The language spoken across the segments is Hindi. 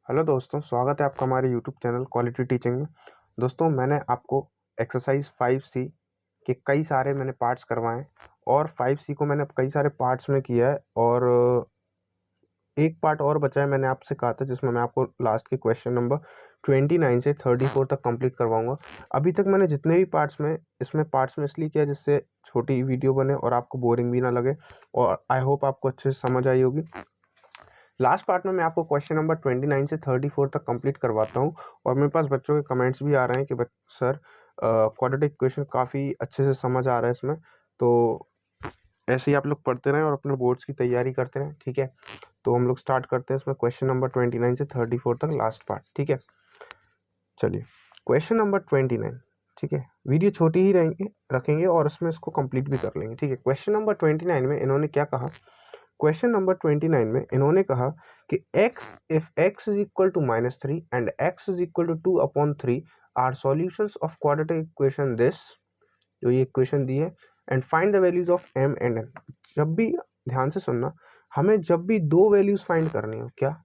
हेलो दोस्तों, स्वागत है आपका हमारे यूट्यूब चैनल क्वालिटी टीचिंग में। दोस्तों, मैंने आपको एक्सरसाइज 5C के कई सारे मैंने पार्ट्स करवाए हैं और 5C को मैंने कई सारे पार्ट्स में किया है और एक पार्ट और बचा है। मैंने आपसे कहा था जिसमें मैं आपको लास्ट के क्वेश्चन नंबर 29 से 34 तक कंप्लीट करवाऊंगा। अभी तक मैंने जितने भी पार्ट्स में इसलिए किया जिससे छोटी वीडियो बने और आपको बोरिंग भी ना लगे, और आई होप आपको अच्छे से समझ आई होगी। लास्ट पार्ट में मैं आपको क्वेश्चन नंबर 29 से 34 तक कंप्लीट करवाता हूं और मेरे पास बच्चों के कमेंट्स भी आ रहे हैं कि सर क्वाड्रेटिक इक्वेशन काफ़ी अच्छे से समझ आ रहा है इसमें। तो ऐसे ही आप लोग पढ़ते रहें और अपने बोर्ड्स की तैयारी करते रहें, ठीक है। तो हम लोग स्टार्ट करते हैं इसमें क्वेश्चन नंबर 29 से 34 तक लास्ट पार्ट, ठीक है। चलिए, क्वेश्चन नंबर 29, ठीक है। वीडियो छोटी ही रखेंगे और उसमें इसको कंप्लीट भी कर लेंगे, ठीक है। क्वेश्चन नंबर 29 में इन्होंने क्या कहा? क्वेश्चन नंबर 29 में इन्होंने कहा कि if x is equal to -3 and x is equal to 2/3 are solutions of quadratic equation this, जो ये इक्वेशन दी है, and find the values of m and n। जब भी, ध्यान से सुनना, हमें जब भी दो वैल्यूज फाइंड करनी हो, क्या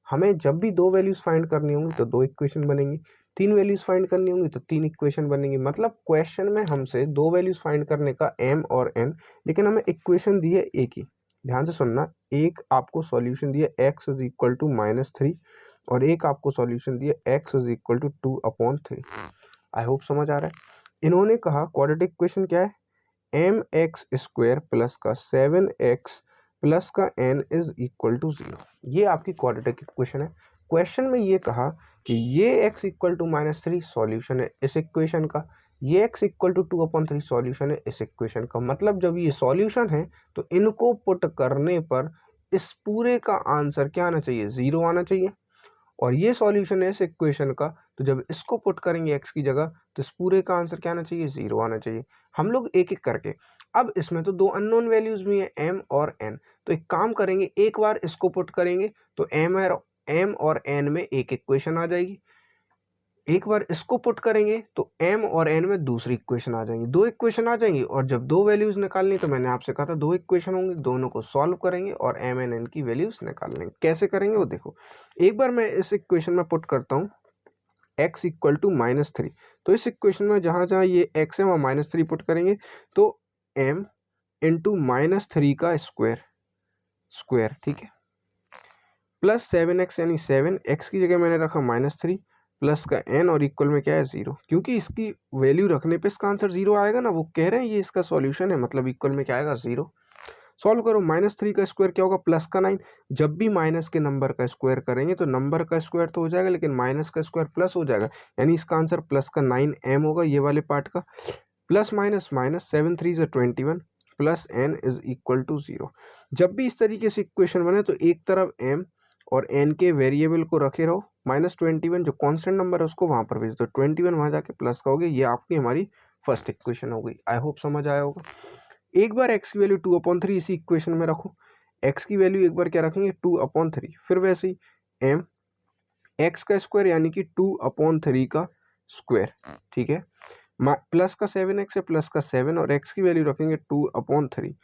हमें जब भी दो वैल्यूज फाइंड करनी होंगी तो दो इक्वेशन बनेंगी, तीन वैल्यूज फाइंड करनी होंगी तो तीन इक्वेशन बनेंगी। मतलब क्वेश्चन में हमसे दो वैल्यूज फाइंड करने का m और n, लेकिन हमें इक्वेशन दी है एक ही। ध्यान से सुनना, एक आपको सॉल्यूशन दिया x इज इक्वल टू -3 और एक आपको सॉल्यूशन दिया x is equal to 2/3। I hope समझ आ रहा है। इन्होंने कहा क्वाड्रेटिक इक्वेशन क्या है? mx² प्लस का 7x प्लस का n इज इक्वल टू 0। ये आपकी क्वाड्रेटिक इक्वेशन है। क्वेश्चन में ये कहा कि ये x इक्वल टू -3 सॉल्यूशन है इस इक्वेशन का, ये x इक्वल टू 2/3 सॉल्यूशन है इस इक्वेशन का। मतलब जब ये सॉल्यूशन है तो इनको पुट करने पर इस पूरे का आंसर क्या आना चाहिए? 0 आना चाहिए। और ये सॉल्यूशन है इस इक्वेशन का, तो जब इसको पुट करेंगे x की जगह तो इस पूरे का आंसर क्या आना चाहिए? 0 आना चाहिए। हम लोग एक एक करके, अब इसमें तो दो अननोन वैल्यूज भी हैं, m और n। तो एक काम करेंगे, एक बार इसको पुट करेंगे तो m और n में एक इक्वेशन आ जाएगी। एक बार इसको पुट करेंगे तो m और n में दूसरी इक्वेशन आ जाएंगी, दो इक्वेशन आ जाएंगी। और जब दो वैल्यूज निकालनी, तो मैंने आपसे कहा था दो इक्वेशन होंगी, दोनों को सॉल्व करेंगे और m एंड n की वैल्यूज निकाल लेंगे। कैसे करेंगे वो देखो। एक बार मैं इस इक्वेशन में पुट करता हूँ x इक्वल टू -3, तो इस इक्वेशन में जहां जहां ये x है वहां -3 पुट करेंगे तो m इंटू -3 का स्क्वायर, ठीक है, प्लस 7x यानी 7x की जगह मैंने रखा -3 प्लस का n और इक्वल में क्या है? 0। क्योंकि इसकी वैल्यू रखने पे इसका आंसर 0 आएगा ना, वो कह रहे हैं ये इसका सॉल्यूशन है, मतलब इक्वल में क्या आएगा? 0। सॉल्व करो, -3 का स्क्वायर क्या होगा? प्लस का 9। जब भी माइनस के नंबर का स्क्वायर करेंगे तो नंबर का स्क्वायर तो हो जाएगा, लेकिन माइनस का स्क्वायर प्लस हो जाएगा, यानी इसका आंसर प्लस का 9m होगा, ये वाले पार्ट का। Plus minus minus 7 3 21 plus n is equal to 0। जब भी इस तरीके से इक्वेशन बने तो एक तरफ m और n के वेरिएबल को रखे रहो, -21 जो कांस्टेंट नंबर है उसको वहां पर भेज दो, 21 वहां जाके प्लस का हो गया। ये आपकी हमारी फर्स्ट इक्वेशन हो गई। आई होप समझ आया होगा। एक बार x की वैल्यू 2/3 इसी इक्वेशन में रखो, x की वैल्यू एक बार क्या रखेंगे? 2/3। फिर वैसे ही m x का स्क्वायर यानी कि 2/3 का स्क्वायर, ठीक है, प्लस का 7x है प्लस का 7 और x की वैल्यू रखेंगे 2/3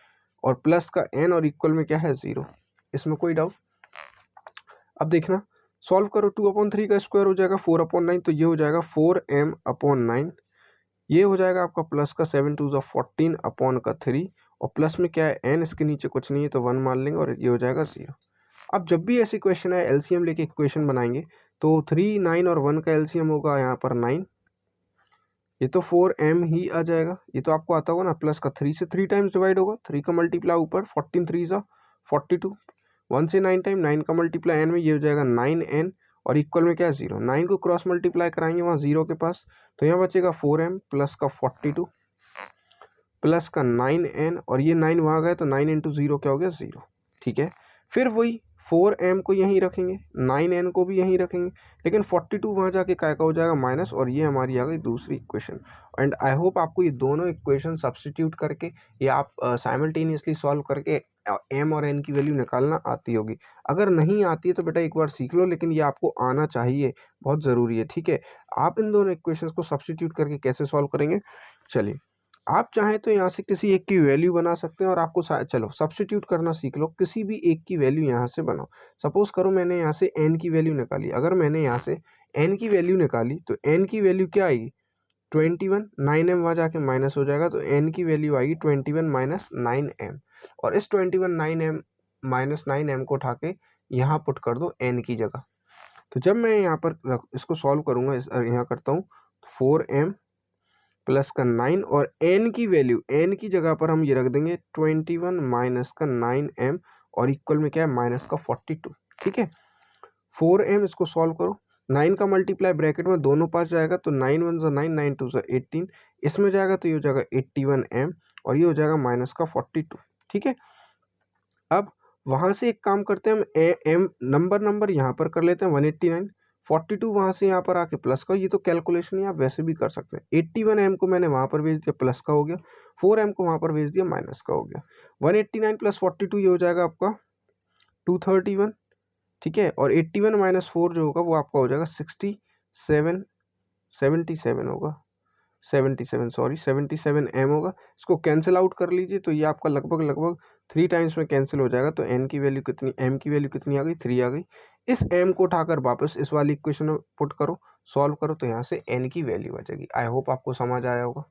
और प्लस का n और इक्वल में क्या है? 0। इसमें कोई डाउट? अब देखना, सॉल्व करो, 2/3 का स्क्वायर हो जाएगा 4/9, तो ये हो जाएगा 4m/9। ये हो जाएगा आपका प्लस का 7 2 14/3 और प्लस में क्या है? n, इसके नीचे कुछ नहीं है तो 1 मान लेंगे और ये हो जाएगा 0। अब जब भी ऐसी क्वेश्चन है एलसीएम लेके इक्वेशन बनाएंगे तो 3 9 और 1 का एलसीएम होगा यहाँ पर 9, ये तो 4m ही आ जाएगा। ये तो आपको आता होगा ना, प्लस का 3 से 3 टाइम्स डिवाइड होगा, 3 का मल्टीप्लाई ऊपर 14 3 सा 42, 1 से 9 टाइम, 9 का मल्टीप्लाई n में, ये हो जाएगा 9n और इक्वल में क्या है? 0। 9 को क्रॉस मल्टीप्लाई कराएंगे वहाँ 0 के पास, तो यहाँ बचेगा 4m प्लस का 42 प्लस का 9n और ये 9 वहाँ गए तो 9 इंटू 0 क्या हो गया? 0, ठीक है। फिर वही 4m को यहीं रखेंगे, 9n को भी यहीं रखेंगे, लेकिन 42 वहाँ जाके काय का हो जाएगा? माइनस, और ये हमारी आ गई दूसरी इक्वेशन। एंड आई होप आपको ये दोनों इक्वेशन सब्स्टिट्यूट करके या आप साइमल्टेनियसली सॉल्व करके m और n की वैल्यू निकालना आती होगी। अगर नहीं आती है तो बेटा एक बार सीख लो, लेकिन ये आपको आना चाहिए, बहुत ज़रूरी है, ठीक है। आप इन दोनों इक्वेशंस को सब्स्टिट्यूट करके कैसे सॉल्व करेंगे? चलिए, आप चाहें तो यहाँ से किसी एक की वैल्यू बना सकते हैं और आपको चलो सब्स्टिट्यूट करना सीख लो, किसी भी एक की वैल्यू यहाँ से बनाओ। सपोज करो मैंने यहाँ से n की वैल्यू निकाली, अगर मैंने यहाँ से n की वैल्यू निकाली तो n की वैल्यू क्या आएगी 21, 9m वहाँ जाके माइनस हो जाएगा, तो n की वैल्यू आएगी 21 माइनस 9m। और इस 21 9m माइनस 9m को उठा के यहाँ पुट कर दो n की जगह। तो जब मैं यहाँ पर इसको सॉल्व करूँगा, यहाँ करता हूँ 4m प्लस का 9 और n की वैल्यू n की जगह पर हम ये रख देंगे 21 माइनस का 9m और इक्वल में क्या है माइनस का 42। ठीक है, 4m इसको सॉल्व करो, 9 का मल्टीप्लाई ब्रैकेट में दोनों पास जाएगा तो 9 1 ज़ा 9, 9 2 ज़ा 18, इसमें जाएगा तो ये हो जाएगा 81m और ये हो जाएगा माइनस का 42। ठीक है, अब वहाँ से एक काम करते हैं, हम एम नंबर यहाँ पर कर लेते हैं 189, 42 वहाँ से यहाँ पर आके प्लस का, ये तो कैलकुलेशन आप वैसे भी कर सकते हैं। 81m को मैंने वहाँ पर भेज दिया प्लस का हो गया, 4m को वहाँ पर भेज दिया माइनस का हो गया। 189 प्लस 42 ये हो जाएगा आपका 231। ठीक है, और 81 माइनस 4 जो होगा वो आपका हो जाएगा 77 होगा, 77 होगा। इसको कैंसिल आउट कर लीजिए तो ये आपका लगभग 3 टाइम्स में कैंसिल हो जाएगा। तो n की वैल्यू कितनी, m की वैल्यू कितनी आ गई 3 आ गई। इस m को उठाकर वापस इस वाली इक्वेशन में पुट करो, सॉल्व करो तो यहाँ से n की वैल्यू आ जाएगी। आई होप आपको समझ आया होगा।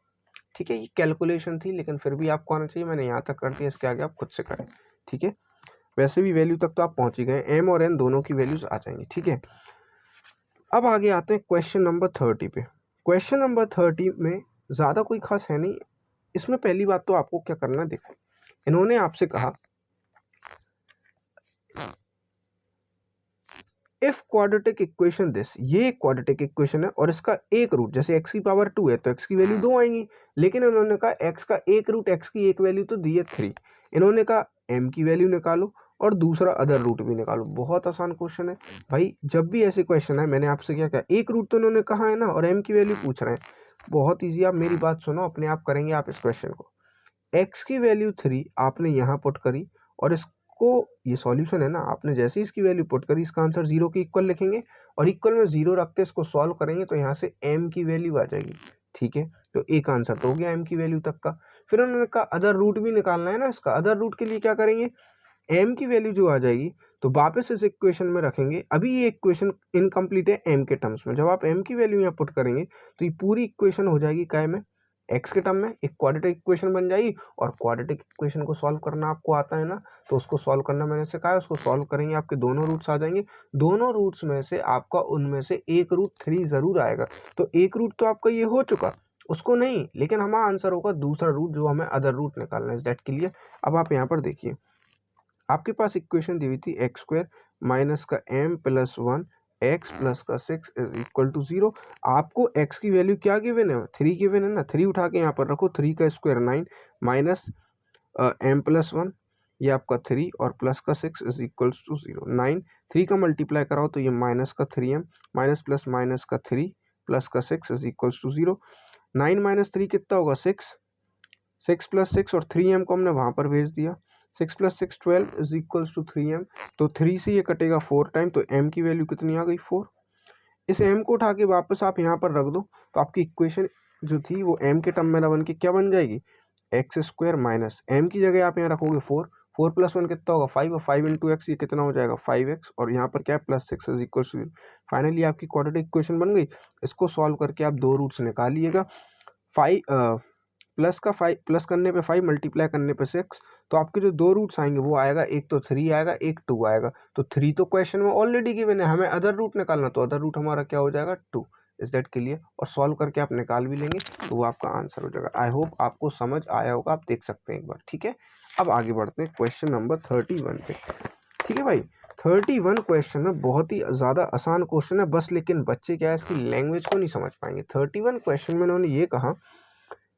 ठीक है, ये कैलकुलेशन थी लेकिन फिर भी आपको आना चाहिए, मैंने यहाँ तक कर दिया, इसके आगे आप खुद से करें। ठीक है, वैसे भी वैल्यू तक तो आप पहुँच ही गए, m और n दोनों की वैल्यूज आ जाएंगी। ठीक है, अब आगे आते हैं क्वेश्चन नंबर 30 पे। क्वेश्चन नंबर 30 में ज़्यादा कोई खास है नहीं। इसमें पहली बात तो आपको क्या करना है, देखो इन्होंने आपसे कहा इफ क्वाड्रेटिक इक्वेशन दिस, ये क्वाड्रेटिक इक्वेशन है और इसका एक रूट, जैसे x की पावर 2 है तो x की वैल्यू 2 आएंगी, लेकिन इन्होंने कहा x का एक रूट, x की एक वैल्यू तो दी है 3। इन्होंने कहा m की वैल्यू निकालो और दूसरा अदर रूट भी निकालो। बहुत आसान क्वेश्चन है भाई, जब भी ऐसे क्वेश्चन है मैंने आपसे क्या कहा, एक रूट तो इन्होंने कहा है ना और m की वैल्यू पूछ रहे हैं। बहुत ईजी, आप मेरी बात सुनो, अपने आप करेंगे आप इस क्वेश्चन को। x की वैल्यू 3 आपने यहाँ पुट करी और इसको, ये सॉल्यूशन है ना, आपने जैसे ही इसकी वैल्यू पुट करी इसका आंसर 0 के इक्वल लिखेंगे और इक्वल में 0 रख के इसको सॉल्व करेंगे तो यहाँ से m की वैल्यू आ जाएगी। ठीक है, तो एक आंसर तो हो गया m की वैल्यू तक का। फिर उन्होंने कहा अदर रूट भी निकालना है ना इसका, अदर रूट के लिए क्या करेंगे, m की वैल्यू जो आ जाएगी तो वापस इस इक्वेशन में रखेंगे। अभी ये इक्वेशन इनकम्प्लीट है m के टर्म्स में, जब आप m की वैल्यू यहाँ पुट करेंगे तो ये पूरी इक्वेशन हो जाएगी काय में, x के टर्म में, एक क्वाड्रेटिक इक्वेशन बन जाएगी। और क्वाड्रेटिक इक्वेशन को सॉल्व करना आपको आता है ना, तो उसको सॉल्व करना मैंने सिखाया है, उसको सॉल्व करेंगे आपके दोनों रूट्स आ जाएंगे। दोनों रूट्स में से आपका उनमें से एक रूट 3 जरूर आएगा। तो एक रूट तो आपका ये हो चुका, उसको नहीं, लेकिन हमारा आंसर होगा दूसरा रूट जो हमें अदर रूट निकालना है। दैट के लिए अब आप यहाँ पर देखिए, आपके पास इक्वेशन दी हुई थी एक्स स्क्वायर माइनस का m प्लस 1 एक्स प्लस का 6 इज इक्वल टू 0। आपको x की वैल्यू क्या गिवन है, 3 गिवन है ना, 3 उठा के यहाँ पर रखो, 3 का स्क्वायर 9 माइनस m प्लस 1, ये आपका 3 और प्लस का 6 इज इक्वल्स टू 0। 9 3 का मल्टीप्लाई कराओ तो ये माइनस का 3m माइनस माइनस का 3 प्लस का 6 इज इक्वल्स टू 0। 9 माइनस 3 कितना होगा 6, 6 प्लस 6 और 3m को हमने वहाँ पर भेज दिया, 6 plus 6 12 is equals to 3m। तो 3 से ये कटेगा 4 टाइम, तो m की वैल्यू कितनी आ गई 4। इस m को उठा के वापस आप यहाँ पर रख दो तो आपकी इक्वेशन जो थी वो m के टर्म में ना बन के क्या बन जाएगी, एक्स स्क्वायर माइनस m की जगह आप यहाँ रखोगे 4, 4 प्लस 1 कितना होगा 5 और 5 इंटू एक्स ये कितना हो जाएगा 5x और यहाँ पर क्या है plus 6 is equal to 0। Finally आपकी क्वाड्रेटिक इक्वेशन बन गई। इसको सॉल्व करके आप दो रूट्स निकालिएगा, 5 प्लस का 5 प्लस करने पे 5 मल्टीप्लाई करने पे 6, तो आपके जो दो रूट्स आएंगे वो आएगा, एक तो 3 आएगा एक 2 आएगा। तो 3 तो क्वेश्चन में ऑलरेडी गिवन है, हमें अदर रूट निकालना, तो अदर रूट हमारा क्या हो जाएगा 2। इज दैट क्लियर, और सॉल्व करके आप निकाल भी लेंगे तो वो आपका आंसर हो जाएगा। आई होप आपको समझ आया होगा, आप देख सकते हैं एक बार। ठीक है, अब आगे बढ़ते हैं क्वेश्चन नंबर 31 पे। ठीक है भाई, 31 क्वेश्चन में बहुत ही ज़्यादा आसान क्वेश्चन है बस, लेकिन बच्चे क्या है इसकी लैंग्वेज को नहीं समझ पाएंगे। 31 क्वेश्चन में उन्होंने ये कहा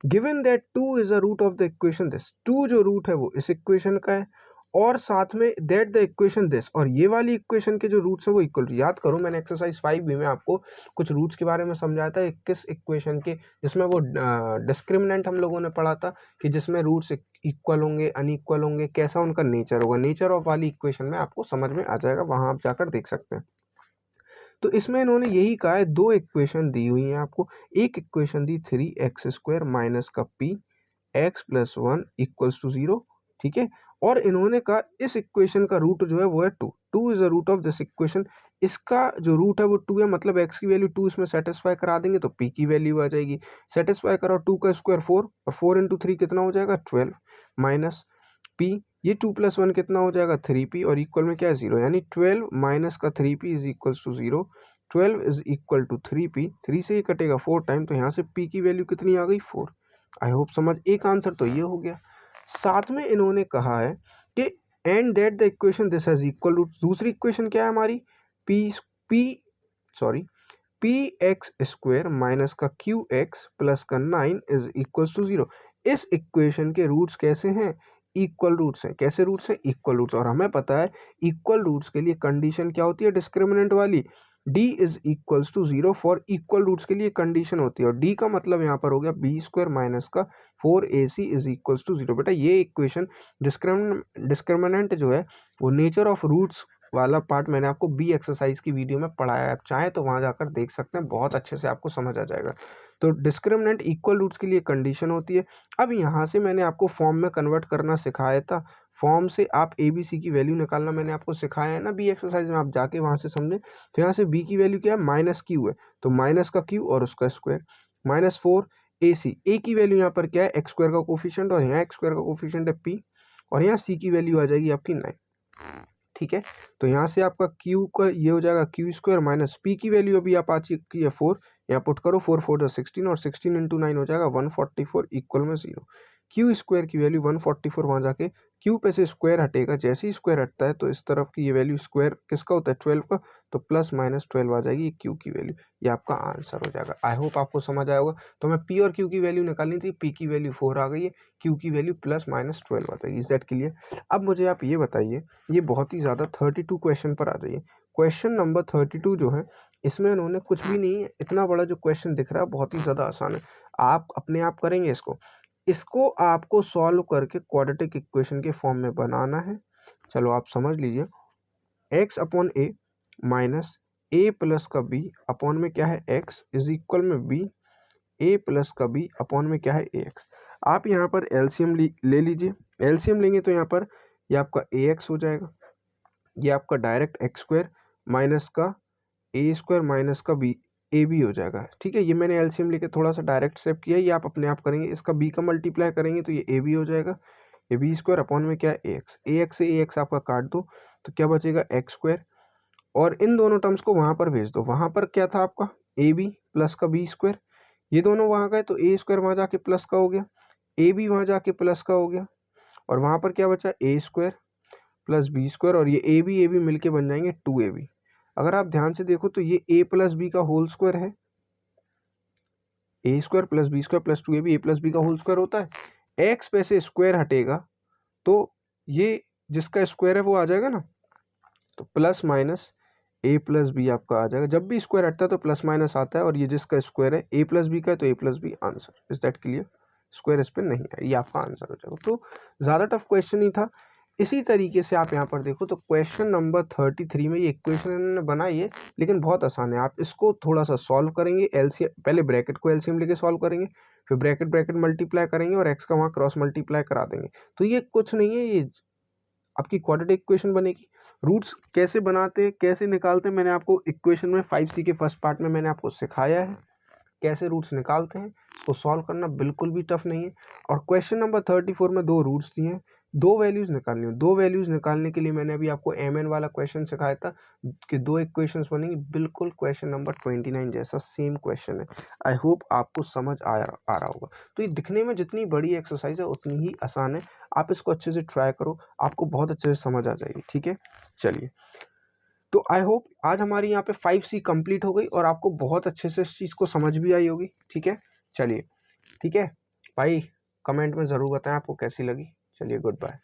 given that 2 is a root of the equation this, 2 जो रूट है वो इस इक्वेशन का है, और साथ में दैट द इक्वेशन दिस, और ये वाली इक्वेशन के जो रूट्स है वो इक्वल। याद करो मैंने एक्सरसाइज 5 में आपको कुछ रूट्स के बारे में समझाया था, किस इक्वेशन के, जिसमें वो डिस्क्रिमिनेंट हम लोगों ने पढ़ा था कि जिसमें रूट्स इक्वल होंगे अनइक्वल होंगे, कैसा उनका नेचर होगा। नेचर ऑफ वाली इक्वेशन में आपको समझ में आ जाएगा, वहाँ आप जाकर देख सकते हैं। तो इसमें इन्होंने यही कहा है, दो इक्वेशन दी हुई हैं आपको। एक इक्वेशन दी 3x स्क्वायर माइनस का p x plus 1 equals to 0, ठीक है। और इन्होंने कहा इस इक्वेशन का रूट जो है वो है 2, 2 is the root of this equation. इसका जो रूट है वो 2 है, मतलब x की वैल्यू 2 इसमें सेटिस्फाई करा देंगे तो p की वैल्यू आ जाएगी। सेटिस्फाई करो, 2 का स्क्वायर 4 और 4 इंटू 3 कितना हो जाएगा 12 माइनस p, ये 2 प्लस 1 कितना हो जाएगा 3p और इक्वल में क्या है 0, यानी 12 माइनस का 3p is equal to 0, 12 is equal to 3p, 3 से ही कटेगा 4 टाइम, तो यहाँ से p की वैल्यू कितनी आ गई 4। आई होप समझ, एक आंसर तो ये हो गया। साथ में इन्होंने कहा है कि and that the equation this has equal root, दूसरी इक्वेशन क्या है हमारी पी एक्स स्क्वायर माइनस का क्यू एक्स प्लस का 9 इज इक्वल टू 0। इस इक्वेशन के रूट्स कैसे हैं, इक्वल रूट्स हैं। कैसे रूट्स हैं, इक्वल रूट्स। और हमें पता है इक्वल रूट्स के लिए कंडीशन क्या होती है, डिस्क्रिमिनेंट वाली, d is equals to 0 for equal roots के लिए कंडीशन होती है। और d का मतलब यहाँ पर हो गया बी स्क्वायर माइनस का 4ac इज इक्वल्स टू 0। बेटा ये इक्वेशन डिस्क्रिमिनेंट जो है वो नेचर ऑफ रूट्स वाला पार्ट मैंने आपको बी एक्सरसाइज की वीडियो में पढ़ाया है, आप चाहें तो वहां जाकर देख सकते हैं, बहुत अच्छे से आपको समझ आ जाएगा। तो डिस्क्रिमिनेंट इक्वल रूट्स के लिए कंडीशन होती है। अब यहाँ से मैंने आपको फॉर्म में कन्वर्ट करना सिखाया था, फॉर्म से आप ए बी सी की वैल्यू निकालना मैंने आपको सिखाया है ना बी एक्सरसाइज में, आप जाके वहाँ से समझें। तो यहाँ से बी की वैल्यू क्या है, माइनस क्यू है, तो माइनस का क्यू और उसका स्क्वायर माइनस 4ac, ए की वैल्यू यहाँ पर क्या है एक्स स्क्वायर का कोफिशिएंट, और यहाँ एक्स स्क्वायर का कोफिशिएंट है पी, और यहाँ सी की वैल्यू आ जाएगी आपकी 9, ठीक है। तो यहाँ से आपका क्यू का ये हो जाएगा क्यू स्क्वायर माइनस पी की वैल्यू अभी आप आ चुकी है 4, यहाँ पुट करो 4 4 16 और 16 इंटू 9 हो जाएगा 144 इक्वल में 0। क्यू स्क्वायर की वैल्यू 144, वहाँ जाके क्यू पे से स्क्वायर हटेगा, जैसे ही स्क्वायर हटता है तो इस तरफ की ये वैल्यू स्क्वायर किसका होता है 12 का, तो प्लस माइनस 12 आ जाएगी क्यू की वैल्यू, ये आपका आंसर हो जाएगा। आई होप आपको समझ आया होगा। तो हमें पी और क्यू की वैल्यू निकालनी थी, पी की वैल्यू 4 आ गई है, क्यू की वैल्यू प्लस माइनस 12 आ जाएगी। Is that clear. अब मुझे आप ये बताइए, ये बहुत ही ज़्यादा 32 क्वेश्चन पर आ जाइए। क्वेश्चन नंबर 32 जो है इसमें उन्होंने कुछ भी नहीं है, इतना बड़ा जो क्वेश्चन दिख रहा है बहुत ही ज़्यादा आसान है, आप अपने आप करेंगे इसको आपको सॉल्व करके क्वाड्रेटिक इक्वेशन के फॉर्म में बनाना है। चलो आप समझ लीजिए, x अपॉन ए माइनस ए प्लस का बी अपॉन में क्या है x इज इक्वल में b, ए प्लस का बी अपॉन में क्या है ax। आप यहाँ पर एलसीएम ले लीजिए, एलसीएम लेंगे तो यहाँ पर ये आपका ax हो जाएगा, ये आपका डायरेक्ट एक्स स्क्वायर माइनस का ए स्क्वायर माइनस का बी ए बी हो जाएगा, ठीक है। ये मैंने एलसीएम लेके थोड़ा सा डायरेक्ट स्टेप किया, ये आप अपने आप करेंगे, इसका बी का मल्टीप्लाई करेंगे तो ये ए बी हो जाएगा, ये बी स्क्वायर अपॉन में क्या है ए एक्स से ए एक्स आपका काट दो तो क्या बचेगा एक्स स्क्वायर, और इन दोनों टर्म्स को वहाँ पर भेज दो। वहाँ पर क्या था आपका ए बी प्लस का बी स्क्वायर, ये दोनों वहाँ गए तो ए स्क्वायर वहाँ जाके प्लस का हो गया, ए बी वहाँ जाके प्लस का हो गया, और वहाँ पर क्या बचा ए स्क्वायर प्लस बी स्क्वायर, और ये ए बी मिलके बन जाएंगे 2ab। अगर आप ध्यान से देखो तो ये a प्लस बी का होल स्क्वायर है, A square plus B square plus 2ab A plus B का होल स्क्वायर होता है। x पे से स्क्वायर हटेगा तो ये जिसका स्क्वायर है वो आ जाएगा ना, तो प्लस माइनस ए प्लस बी आपका आ जाएगा। जब भी स्क्वायर हटता है तो प्लस माइनस आता है, और ये जिसका स्क्वायर है ए प्लस बी का है तो A plus B answer. Is that clear. Square इस पर नहीं है, ये आपका आंसर हो जाएगा। तो ज़्यादा टफ क्वेश्चन नहीं था। इसी तरीके से आप यहाँ पर देखो तो क्वेश्चन नंबर 33 में ये इक्वेशन इन्होंने बनाई है, लेकिन बहुत आसान है। आप इसको थोड़ा सा सॉल्व करेंगे, एलसीएम पहले ब्रैकेट को एलसीएम लेके सॉल्व करेंगे, फिर ब्रैकेट ब्रैकेट मल्टीप्लाई करेंगे और एक्स का वहाँ क्रॉस मल्टीप्लाई करा देंगे। तो ये कुछ नहीं है, ये आपकी क्वाड्रेटिक इक्वेशन बनेगी। रूट्स कैसे बनाते हैं कैसे निकालते हैं मैंने आपको इक्वेशन में 5C के फर्स्ट पार्ट में मैंने आपको सिखाया है, कैसे रूट्स निकालते हैं। इसको सॉल्व करना बिल्कुल भी टफ नहीं है। और क्वेश्चन नंबर 34 में 2 रूट्स दिए हैं, 2 वैल्यूज़ निकालनी है। 2 वैल्यूज़ निकालने के लिए मैंने अभी आपको mn वाला क्वेश्चन सिखाया था कि 2 इक्वेशंस बनेंगी, बिल्कुल क्वेश्चन नंबर 29 जैसा सेम क्वेश्चन है। आई होप आपको समझ आ रहा होगा। तो ये दिखने में जितनी बड़ी एक्सरसाइज है उतनी ही आसान है, आप इसको अच्छे से ट्राई करो, आपको बहुत अच्छे से समझ आ जाएगी, ठीक है। चलिए, तो आई होप आज हमारी यहाँ पे 5C कंप्लीट हो गई और आपको बहुत अच्छे से इस चीज़ को समझ भी आई होगी, ठीक है। चलिए, ठीक है भाई, कमेंट में ज़रूर बताएं आपको कैसी लगी। चलिए, गुड बाय।